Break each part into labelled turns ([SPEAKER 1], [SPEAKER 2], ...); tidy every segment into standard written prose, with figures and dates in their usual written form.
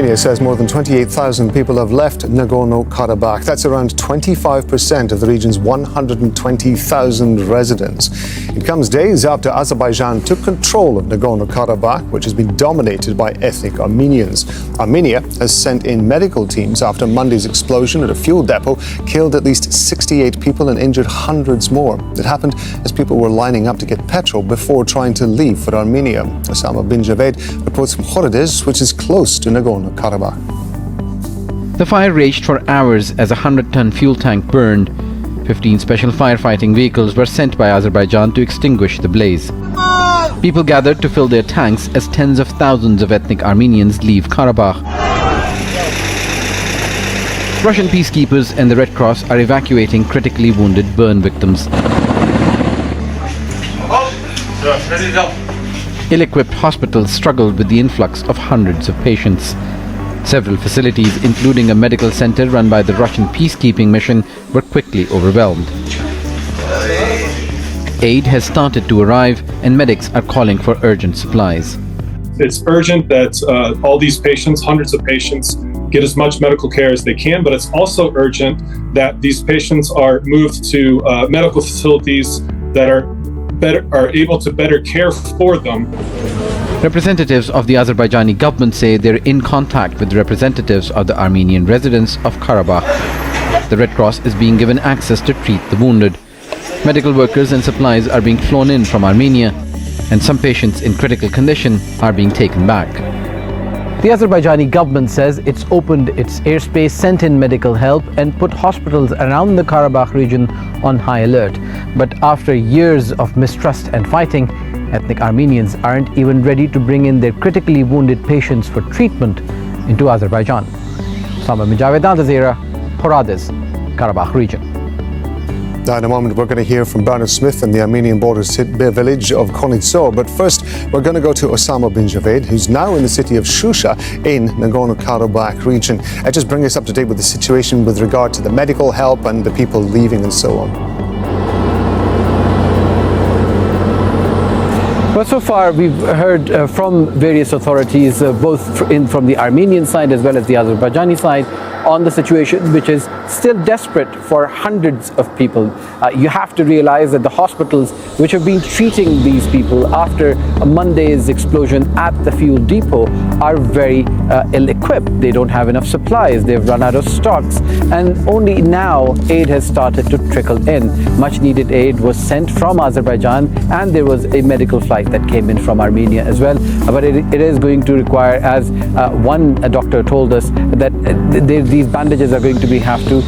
[SPEAKER 1] Armenia says more than 28,000 people have left Nagorno-Karabakh. That's around 25% of the region's 120,000 residents. It comes days after Azerbaijan took control of Nagorno-Karabakh, which has been dominated by ethnic Armenians. Armenia has sent in medical teams after Monday's explosion at a fuel depot killed at least 68 people and injured hundreds more. It happened as people were lining up to get petrol before trying to leave for Armenia. Osama bin Javed reports from Khoredez, which is close to Nagorno-Karabakh.
[SPEAKER 2] The fire raged for hours as a 100-ton fuel tank burned. 15 special firefighting vehicles were sent by Azerbaijan to extinguish the blaze. People gathered to fill their tanks as tens of thousands of ethnic Armenians leave Karabakh. Russian peacekeepers and the Red Cross are evacuating critically wounded burn victims. Ill-equipped hospitals struggled with the influx of hundreds of patients. Several facilities, including a medical center run by the Russian peacekeeping mission, were quickly overwhelmed. Aid has started to arrive and medics are calling for urgent supplies.
[SPEAKER 3] It's urgent that all these patients, hundreds of patients, get as much medical care as they can, but it's also urgent that these patients are moved to medical facilities that are able to better care for them.
[SPEAKER 2] Representatives of the Azerbaijani government say they're in contact with representatives of the Armenian residents of Karabakh. The Red Cross is being given access to treat the wounded. Medical workers and supplies are being flown in from Armenia, and some patients in critical condition are being taken back. The Azerbaijani government says it's opened its airspace, sent in medical help and put hospitals around the Karabakh region on high alert. But after years of mistrust and fighting, ethnic Armenians aren't even ready to bring in their critically wounded patients for treatment into Azerbaijan. Osama bin Javed, Al Jazeera, Khoredez, Karabakh region.
[SPEAKER 1] Now, in a moment, we're going to hear from Bernard Smith in the Armenian border village of Konitsor. But first, we're going to go to Osama bin Javed, who's now in the city of Shusha in Nagorno-Karabakh region. Just bring us up to date with the situation with regard to the medical help and the people leaving and so on.
[SPEAKER 4] Well, so far we've heard from various authorities, both from the Armenian side as well as the Azerbaijani side, on the situation, which is still desperate for hundreds of people. You have to realize that the hospitals which have been treating these people after Monday's explosion at the fuel depot are very ill-equipped. They don't have enough supplies, they've run out of stocks, and only now aid has started to trickle in. Much needed aid was sent from Azerbaijan, and there was a medical flight that came in from Armenia as well. But it is going to require, as one doctor told us, that these bandages are going to have to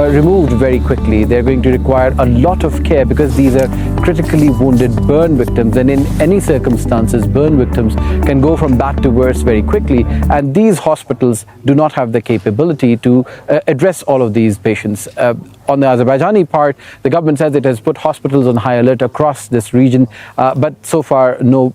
[SPEAKER 4] removed very quickly. They're going to require a lot of care because these are critically wounded burn victims, and in any circumstances burn victims can go from bad to worse very quickly, and these hospitals do not have the capability to address all of these patients. On the Azerbaijani part, the government says it has put hospitals on high alert across this region, but so far no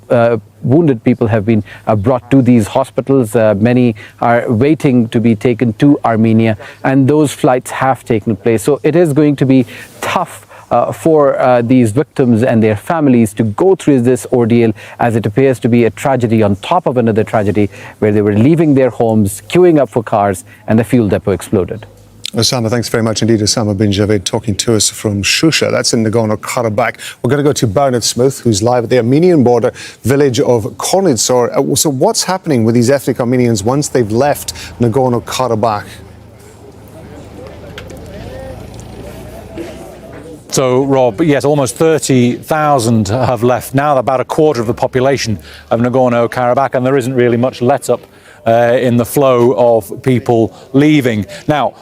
[SPEAKER 4] wounded people have been brought to these hospitals. Many are waiting to be taken to Armenia, and those flights have taken place. So it is going to be tough for these victims and their families to go through this ordeal, as it appears to be a tragedy on top of another tragedy, where they were leaving their homes, queuing up for cars, and the fuel depot exploded.
[SPEAKER 1] Osama, thanks very much indeed. Osama bin Javed talking to us from Shusha. That's in Nagorno-Karabakh. We're going to go to Bernard Smith, who's live at the Armenian border village of Konitsor. So what's happening with these ethnic Armenians once they've left Nagorno-Karabakh?
[SPEAKER 5] So, Rob, yes, almost 30,000 have left now, about a quarter of the population of Nagorno-Karabakh, and there isn't really much let-up in the flow of people leaving. Now,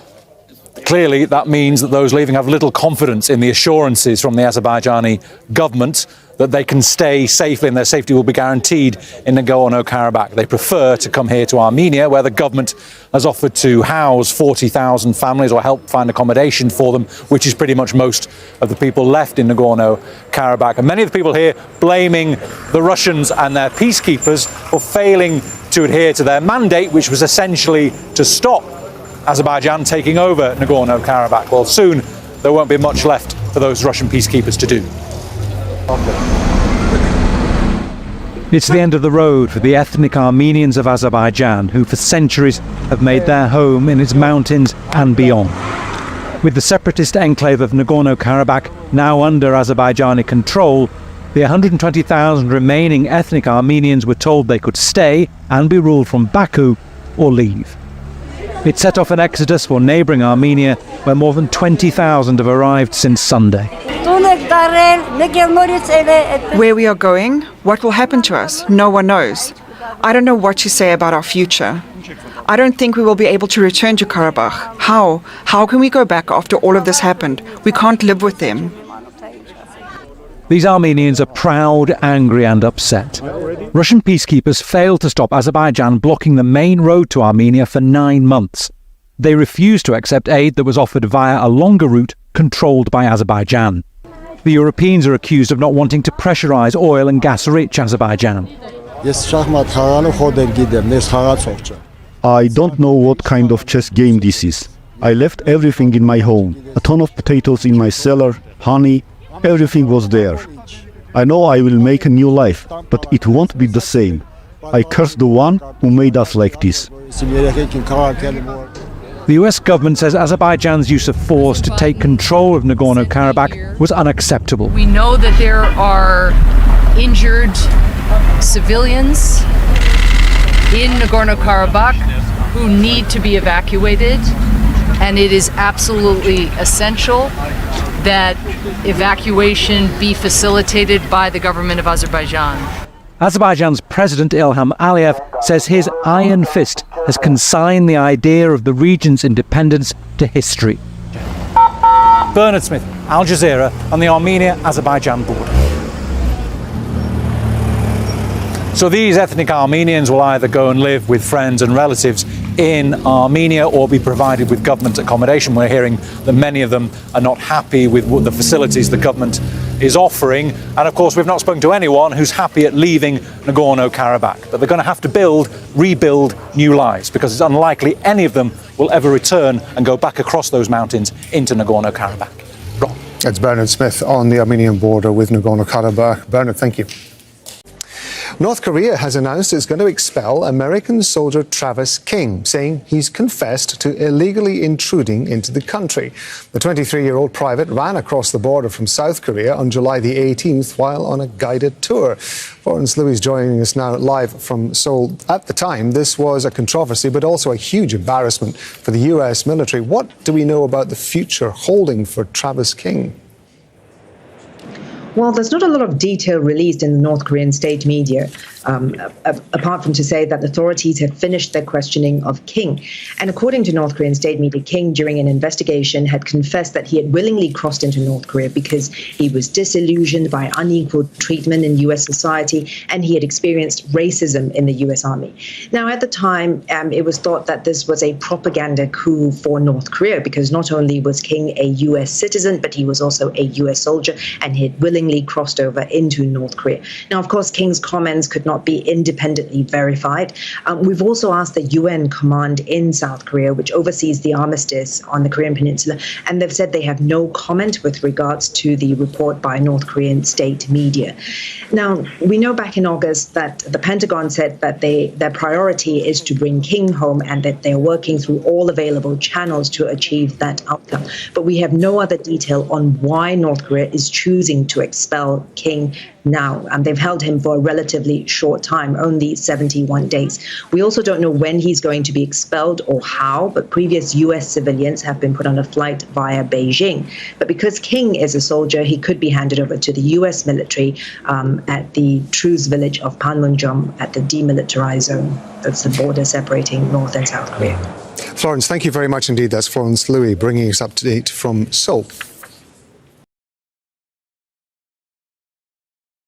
[SPEAKER 5] clearly, that means that those leaving have little confidence in the assurances from the Azerbaijani government that they can stay safely and their safety will be guaranteed in Nagorno-Karabakh. They prefer to come here to Armenia, where the government has offered to house 40,000 families or help find accommodation for them, which is pretty much most of the people left in Nagorno-Karabakh. And many of the people here blaming the Russians and their peacekeepers for failing to adhere to their mandate, which was essentially to stop Azerbaijan taking over Nagorno-Karabakh. Well, soon there won't be much left for those Russian peacekeepers to do. It's the end of the road for the ethnic Armenians of Azerbaijan, who for centuries have made their home in its mountains and beyond. With the separatist enclave of Nagorno-Karabakh now under Azerbaijani control, the 120,000 remaining ethnic Armenians were told they could stay and be ruled from Baku or leave. It set off an exodus for neighbouring Armenia, where more than 20,000 have arrived since Sunday.
[SPEAKER 6] Where we are going, what will happen to us, no one knows. I don't know what to say about our future. I don't think we will be able to return to Karabakh. How? How can we go back after all of this happened? We can't live with them.
[SPEAKER 5] These Armenians are proud, angry and upset. Russian peacekeepers failed to stop Azerbaijan blocking the main road to Armenia for 9 months. They refused to accept aid that was offered via a longer route controlled by Azerbaijan. The Europeans are accused of not wanting to pressurize oil and gas-rich Azerbaijan.
[SPEAKER 7] I don't know what kind of chess game this is. I left everything in my home, a ton of potatoes in my cellar, honey, everything was there. I know I will make a new life, but it won't be the same. I curse the one who made us like this.
[SPEAKER 5] The US government says Azerbaijan's use of force to take control of Nagorno-Karabakh was unacceptable.
[SPEAKER 8] We know that there are injured civilians in Nagorno-Karabakh who need to be evacuated, and it is absolutely essential that evacuation be facilitated by the government of Azerbaijan.
[SPEAKER 5] Azerbaijan's President Ilham Aliyev says his iron fist has consigned the idea of the region's independence to history. Bernard Smith, Al Jazeera, on the Armenia-Azerbaijan border. So these ethnic Armenians will either go and live with friends and relatives in Armenia or be provided with government accommodation. We're hearing that many of them are not happy with what the facilities the government is offering. And of course, we've not spoken to anyone who's happy at leaving Nagorno-Karabakh. But they're going to have to rebuild new lives, because it's unlikely any of them will ever return and go back across those mountains into Nagorno-Karabakh. Ron.
[SPEAKER 1] That's Bernard Smith on the Armenian border with Nagorno-Karabakh. Bernard, thank you. North Korea has announced it's going to expel American soldier Travis King, saying he's confessed to illegally intruding into the country. The 23-year-old private ran across the border from South Korea on July the 18th while on a guided tour. Florence Louis joining us now live from Seoul. At the time, this was a controversy, but also a huge embarrassment for the US military. What do we know about the future holding for Travis King?
[SPEAKER 9] Well, there's not a lot of detail released in the North Korean state media, apart from to say that authorities had finished their questioning of King. And according to North Korean state media, King, during an investigation, had confessed that he had willingly crossed into North Korea because he was disillusioned by unequal treatment in U.S. society, and he had experienced racism in the U.S. Army. Now, at the time, it was thought that this was a propaganda coup for North Korea, because not only was King a U.S. citizen, but he was also a U.S. soldier, and he had willingly crossed over into North Korea. Now, of course, King's comments could not be independently verified. We've also asked the UN command in South Korea, which oversees the armistice on the Korean Peninsula, and they've said they have no comment with regards to the report by North Korean state media. Now, we know back in August that the Pentagon said that their priority is to bring King home, and that they're working through all available channels to achieve that outcome. But we have no other detail on why North Korea is choosing to expel King now, and they've held him for a relatively short time, only 71 days. We also don't know when he's going to be expelled or how, but previous US civilians have been put on a flight via Beijing. But because King is a soldier, he could be handed over to the US military at the truce village of Panmunjom at the demilitarized zone. That's the border separating North and South Korea.
[SPEAKER 1] Florence, thank you very much indeed. That's Florence Louis bringing us up to date from Seoul.